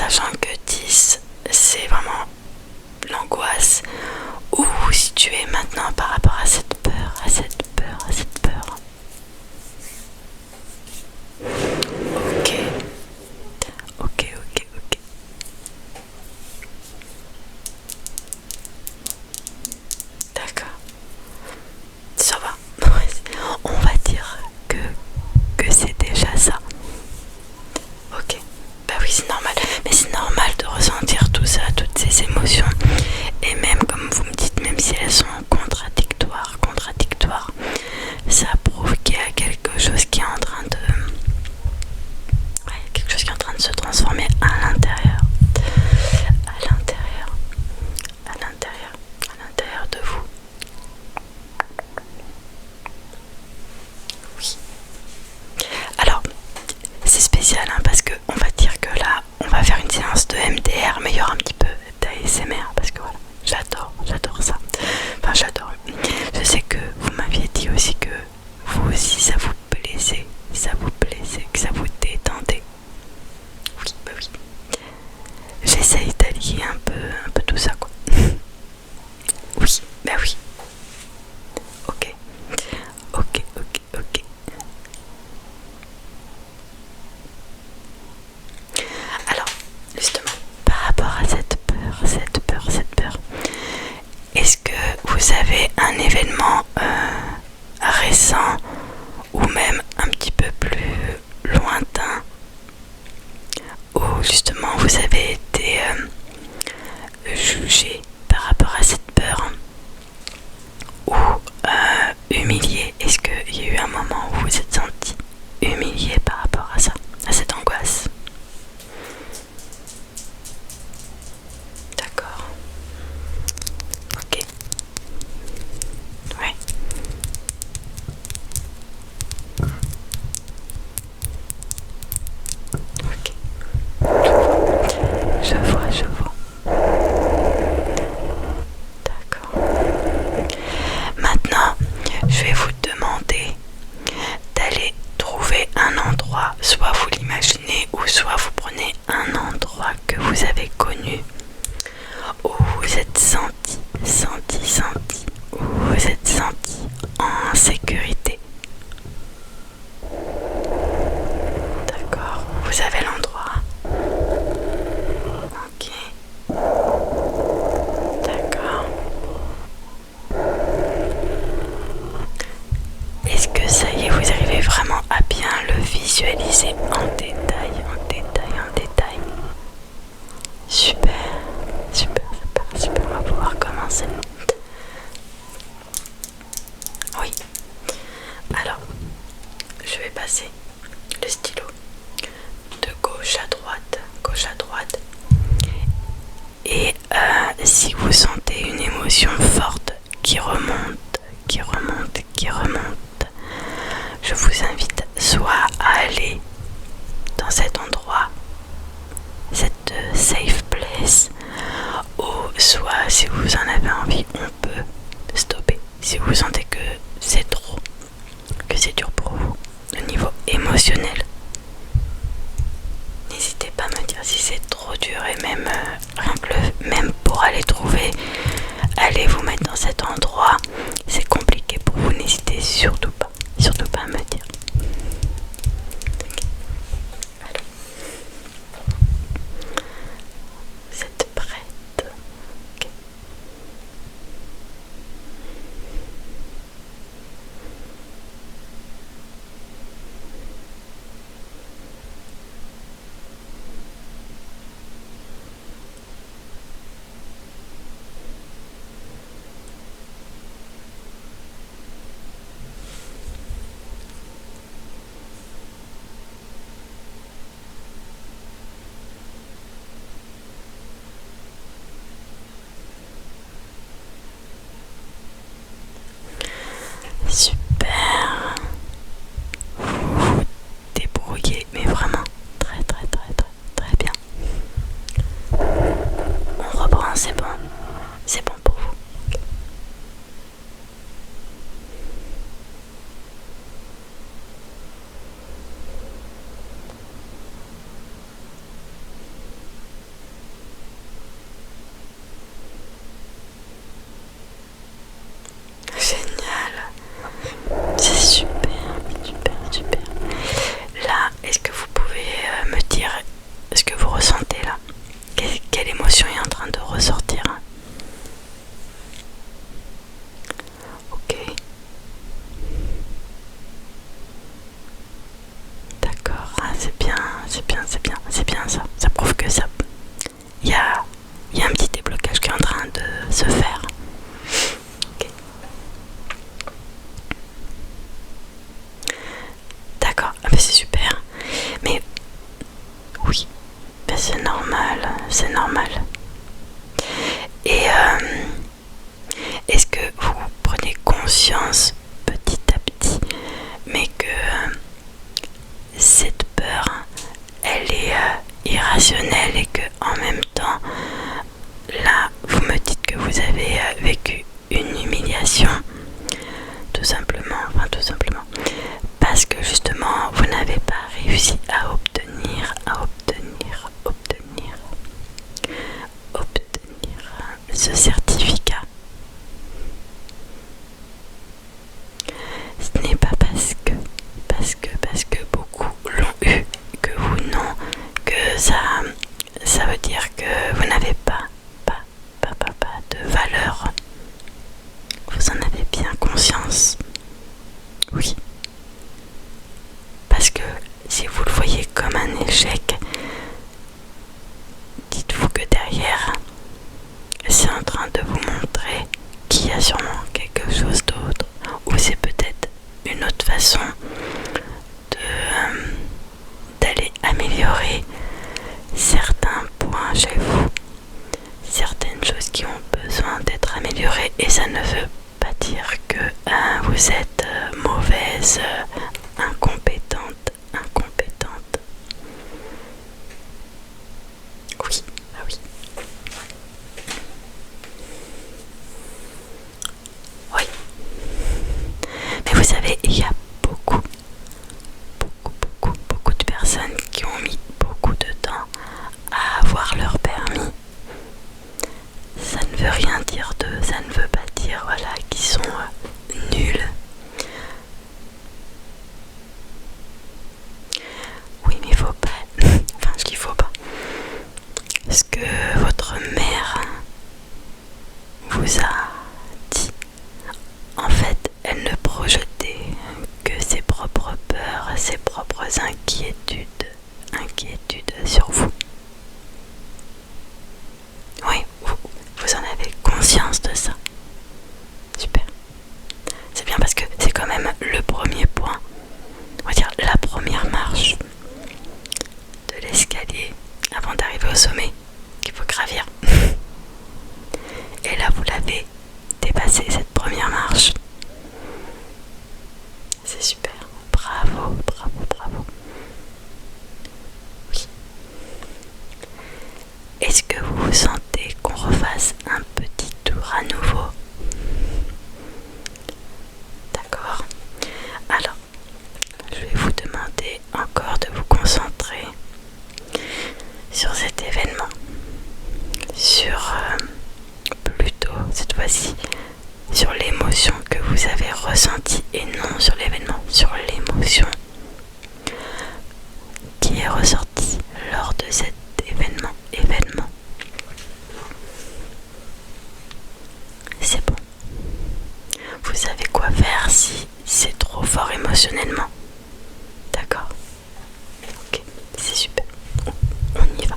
sachant que 10 c'est vraiment l'angoisse, ou si tu es maintenant par rapport à cette peur, à cette peur, à cette peur. Ok, ok, ok, ok. D'accord, ça va. On va dire que c'est déjà ça. Ok, bah oui, c'est normal. Mais c'est normal de ressentir tout ça, toutes ces émotions. Et même, comme vous me dites, même si elles sont contradictoires, ça prouve qu'il y a quelque chose qui est en train de... Ouais, quelque chose qui est en train de se transformer à l'intérieur. À l'intérieur. À l'intérieur. À l'intérieur de vous. Oui. Alors, c'est spécial hein, parce que on va dire que là, on va faire une séance de MDR, mais il y aura un petit peu d'ASMR parce que voilà, j'adore ça. Enfin, j'adore. Je sais que vous m'aviez dit aussi que vous aussi ça vous plaisait, que ça vous détendait. Oui, bah oui. J'essaye d'allier un peu tout ça quoi. Oui, bah oui. Ok, ok, ok, ok. Alors, justement, par rapport à cette peur, est-ce que vous avez un événement récent ou même un petit peu plus lointain où justement vous avez été jugé par rapport à cette peur ou humilié? Est-ce qu'il y a eu un moment où vous vous êtes senti humilié par rapport à ça, à cette angoisse? D'accord. Ok. Ouais. Ok. Je vois. D'accord. Maintenant, je vais vous demander d'aller trouver un endroit, soit vous l'imaginez ou soit vous prenez un endroit que vous avez connu où vous êtes senti, où vous êtes senti en sécurité. D'accord, vous avez l'endroit. Ok, d'accord. Est-ce que ça y est, vous arrivez vraiment à bien le visualiser en détail, en détail, en détail? Super, super, super, super, on va pouvoir commencer. Oui, alors, je vais passer le stylo de gauche à droite, et si vous sentez une émotion forte qui remonte, je vous invite soit à aller dans cet endroit, cette safe place, ou soit si vous en avez envie, on peut stopper. Si vous sentez que c'est trop, que c'est dur pour vous, au niveau émotionnel, n'hésitez pas à me dire si c'est trop dur et même, rien que même pour aller trouver, allez vous mettre dans cet endroit, c'est compliqué pour vous, n'hésitez surtout pas à me dire. Alors, vous êtes prête? Ok. c'est normal. Et est-ce que vous prenez conscience petit à petit, mais que cette peur, elle est irrationnelle et que en même temps, là, vous me dites que vous avez vécu une humiliation, tout simplement, parce que justement, vous n'avez pas réussi à obtenir ce certificat. Ce n'est pas parce que beaucoup l'ont eu, que vous non, que ça veut dire que vous n'avez pas de valeur. Vous en avez bien conscience. Oui. Parce que si vous le voyez comme un échec, dites-vous que derrière, c'est en train de vous montrer qu'il y a sûrement quelque chose d'autre, ou c'est peut-être une autre façon d'aller améliorer certains points chez vous, certaines choses qui ont besoin d'être améliorées, et ça ne veut pas dire que vous êtes mauvaise, incompétente. Oui, ah oui. Oui. Mais vous savez, il y a beaucoup de personnes qui ont mis beaucoup de temps à avoir leur permis. Ça ne veut rien dire d'eux, ça ne veut pas dire voilà, qu'ils sont nuls. Oui, mais il faut pas. Enfin, ce qu'il faut pas. Ce que votre mère vous a dit, en fait, elle ne projetait que ses propres peurs, ses propres inquiétudes sur vous. Oui, vous en avez conscience de ça. Super. C'est bien parce que c'est quand même le premier point, on va dire la première marche de l'escalier avant d'arriver au sommet qu'il faut gravir. Et là, vous l'avez dépassé, cette première marche. C'est super. Bravo. Oui. Est-ce que vous vous sentez qu'on refasse un petit tour à nouveau? D'accord. Alors, je vais vous demander encore de vous concentrer sur cet événement. Sur plutôt cette fois-ci sur l'émotion que vous avez ressentie et non sur l'événement, sur l'émotion qui est ressortie lors de cet événement. C'est bon. Vous savez quoi faire si c'est trop fort émotionnellement. D'accord. Ok, c'est super. On y va.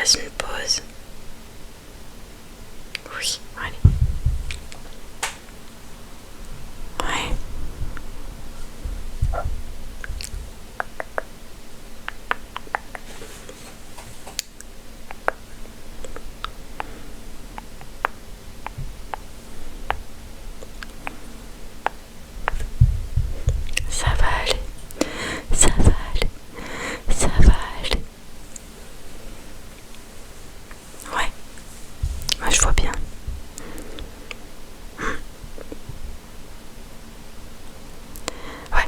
fasse une pause. Oui, allez. Ouais. Ça va aller. Ça va aller. Ça va aller. Ouais. Moi je vois bien. Ouais.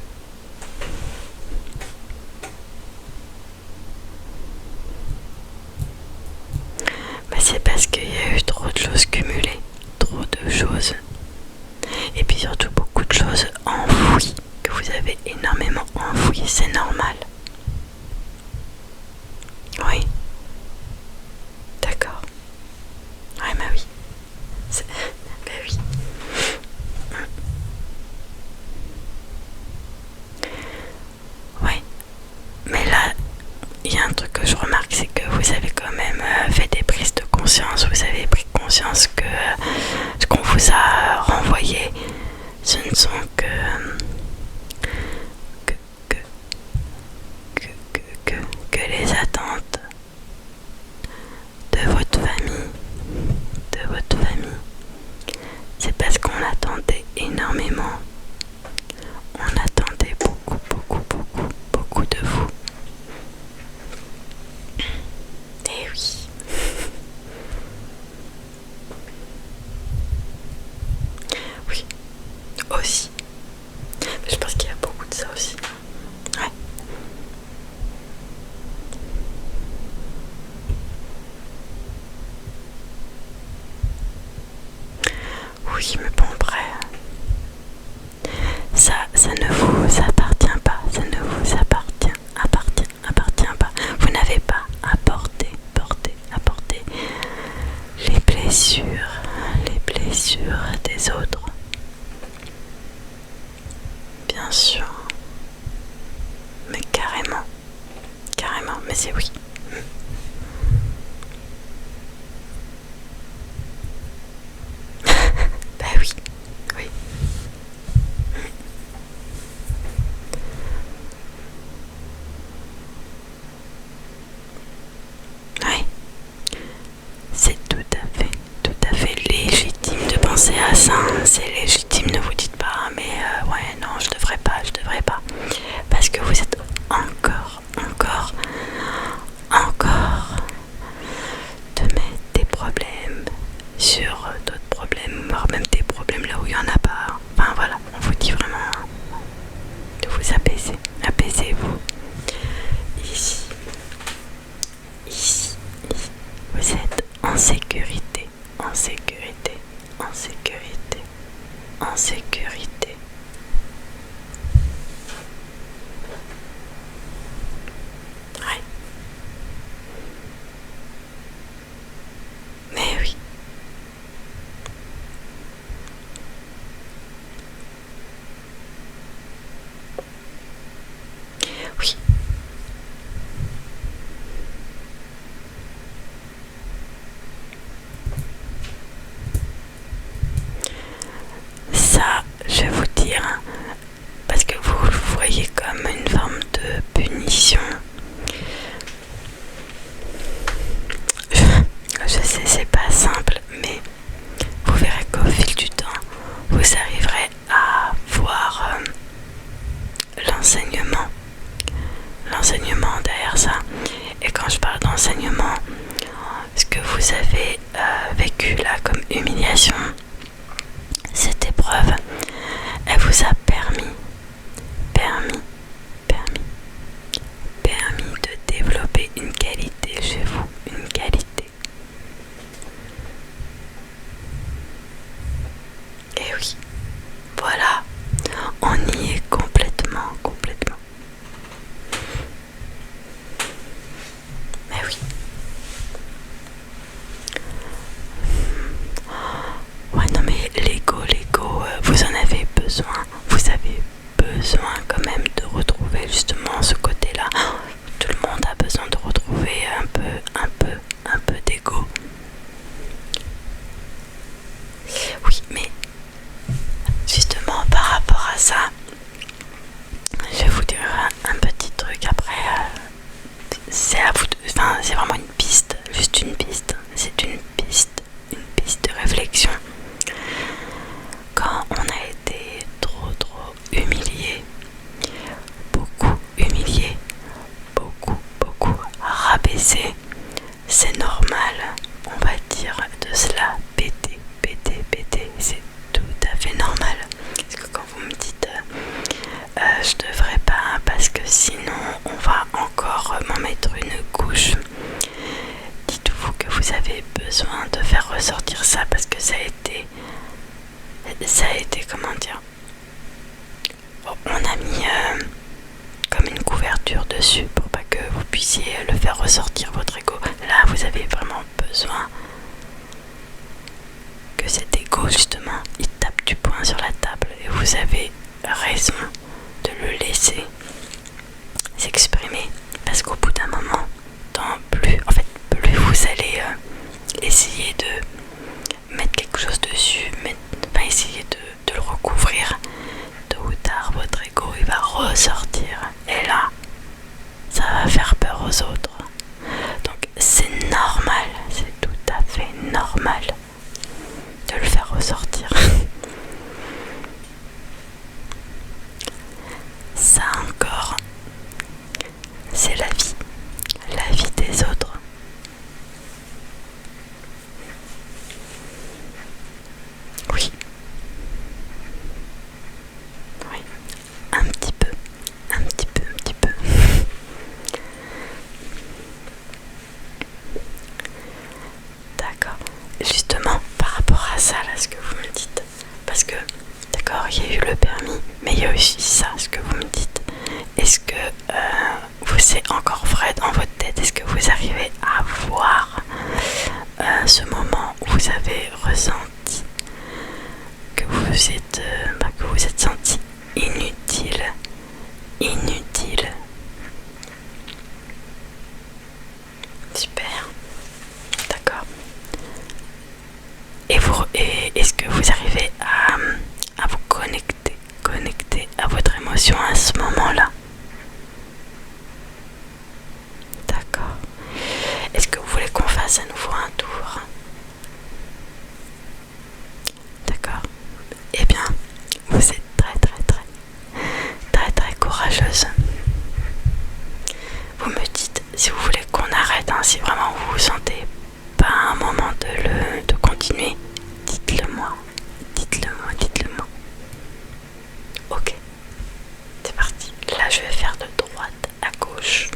Bah c'est parce qu'il y a eu trop de choses cumulées. Trop de choses. Et puis surtout beaucoup de choses enfouies. Que vous avez énormément enfouies. C'est normal. Oui. D'accord. Ouais, bah oui. Bah oui. Ouais. Mais là, il y a un truc que je remarque, c'est que vous avez quand même fait des prises de conscience. Vous avez pris conscience que ce qu'on vous a renvoyé, ce ne sont que, que, que les attentes de votre famille. De votre famille. C'est parce qu'on attendait énormément. On attendait beaucoup, beaucoup, beaucoup, beaucoup de vous. Et oui. Oui, aussi. Je pense qu'il y a beaucoup de ça aussi. Ouais. Oui, mais bon, après, ça ne vous appartient pas. Ça ne vous appartient pas. Vous n'avez pas à apporter les blessures des autres. Bien sûr. Mais carrément. Mais c'est oui. Bah oui. Oui. Ouais. C'est tout à fait légitime de penser à ça. C'est légitime, ne vous dites pas, mais ouais, non, je devrais pas. Parce que vous êtes encore de mettre des problèmes sur d'autres problèmes, voire même des problèmes là où il n'y en a pas. Enfin voilà, on vous dit vraiment de vous apaiser. Apaisez-vous. Ici. Vous êtes en sécurité. Ouais. Mais oui. Oui. Ça, je vais vous dire, parce que vous le voyez comme une forme de punition. Je sais, c'est pas simple, mais vous verrez qu'au fil du temps, vous arriverez à voir l'enseignement derrière ça. Et quand je parle d'enseignement, ce que vous avez vécu là comme humiliation, cette épreuve, elle vous a permis de développer une qualité chez vous, une qualité. Et oui, voilà, on y est complètement. Mais oui. Ouais, non mais l'ego, vous en avez besoin. Vous c'est à vous enfin, c'est vraiment une piste, juste une piste. C'est une piste de réflexion. Quand on a été trop humilié, beaucoup humilié, beaucoup rabaissé, c'est normal, on va dire, de se la péter. C'est tout à fait normal. Parce que quand vous me dites je devrais pas parce que sinon on va encore m'en mettre une couche, dites-vous que vous avez besoin de faire ressortir ça parce que ça a été comment dire, on a mis comme une couverture dessus pour pas que vous puissiez le faire ressortir, votre ego. Là vous avez vraiment besoin que cet ego justement il tape du poing sur la table, et vous avez raison de le laisser s'exprimer, parce qu'au bout d'un moment, plus vous allez essayer de mettre quelque chose dessus, essayer de le recouvrir, tôt ou tard votre ego il va ressortir, et là ça va faire peur aux autres. Donc c'est normal, c'est tout à fait normal de le faire ressortir. Ça encore, c'est la vie des autres. Oui, un petit peu. D'accord. Justement, par rapport à ça, là, ce que vous me dites, parce que, d'accord, il y a eu le permis, mais il y a aussi ça, ce que vous me dites. Est-ce que c'est encore vrai dans votre tête? Est-ce que vous arrivez à voir ce moment où vous avez ressenti que vous êtes senti inutile? Super, d'accord. Et est-ce que vous arrivez à vous connecter à votre émotion à ce moment-là? D'accord. Est-ce que vous voulez qu'on fasse à nouveau un tour? D'accord. Eh bien, vous êtes très courageuse. Vous me dites si vous voulez qu'on arrête, hein, si vraiment vous vous sentez pas un moment de continuer. Dites-le moi. Ok, c'est parti. Là, je vais faire de droite à gauche.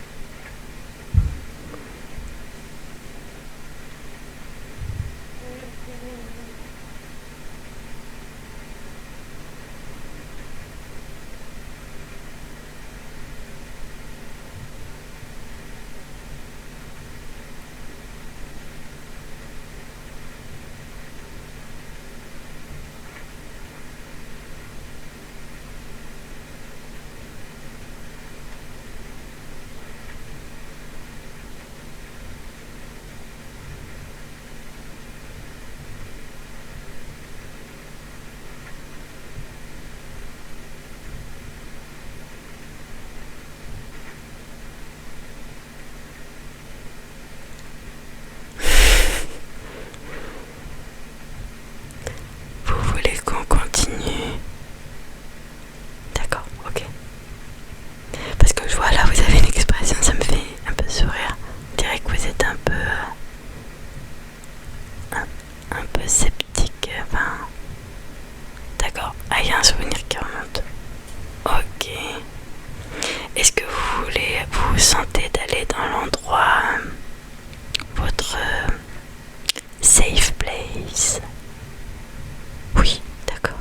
Vous voulez qu'on continue? D'accord, ok. Parce que je vois là, vous avez une expression, ça me fait un peu sourire. On dirait que vous êtes un peu sceptique. Enfin, d'accord. Ah, il y a un souvenir qui remonte. Ok. Est-ce que vous vous sentez d'aller dans l'endroit, votre safe place? Oui, d'accord.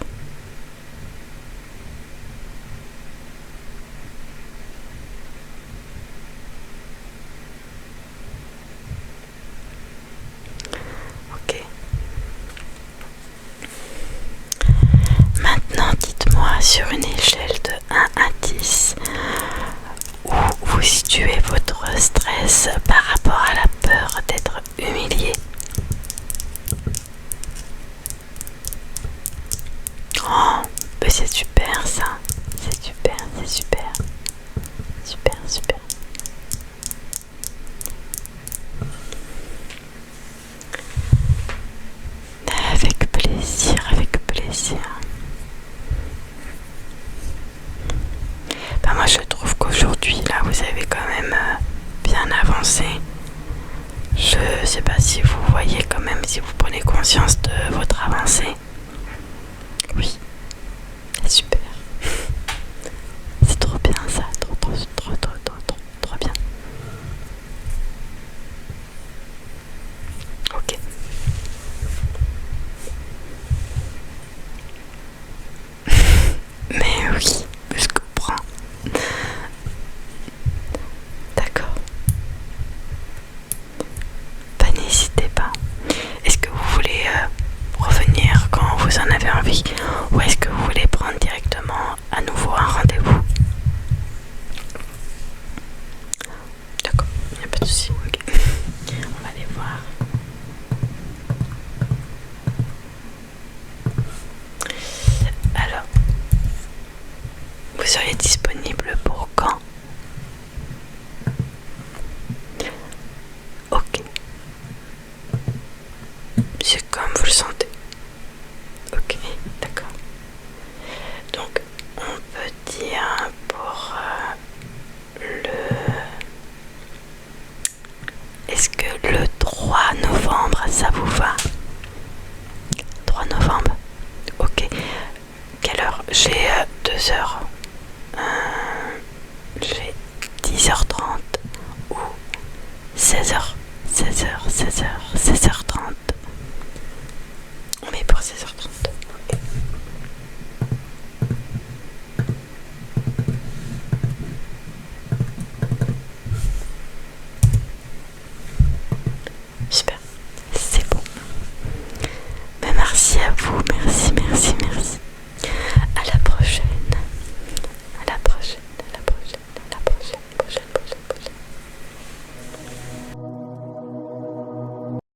Ok. Maintenant, dites-moi sur une échelle de 1 à 10 où vous situez votre stress par rapport à la peur d'être humilié. Oh, mais c'est super ça. C'est super. sais pas si vous voyez quand même, si vous prenez conscience de votre avancée. Oui, super. C'est trop bien ça, trop bien. Ok. Mais oui, je comprends. D'accord. Bah, n'hésitez pas. Est-ce que vous voulez revenir quand vous en avez envie, ou est-ce que vous voulez prendre directement à nouveau un rendez-vous? D'accord, il n'y a pas de souci. Ok. On va aller voir. Alors, vous seriez disponible pour quand? Ok. C'est comme vous le sentez. Ok, d'accord. Donc, on peut dire pour le... Est-ce que le 3 novembre, ça vous va? 3 novembre. Ok. Quelle heure? J'ai 2 heures. J'ai 10h30 ou 16h. 16h30.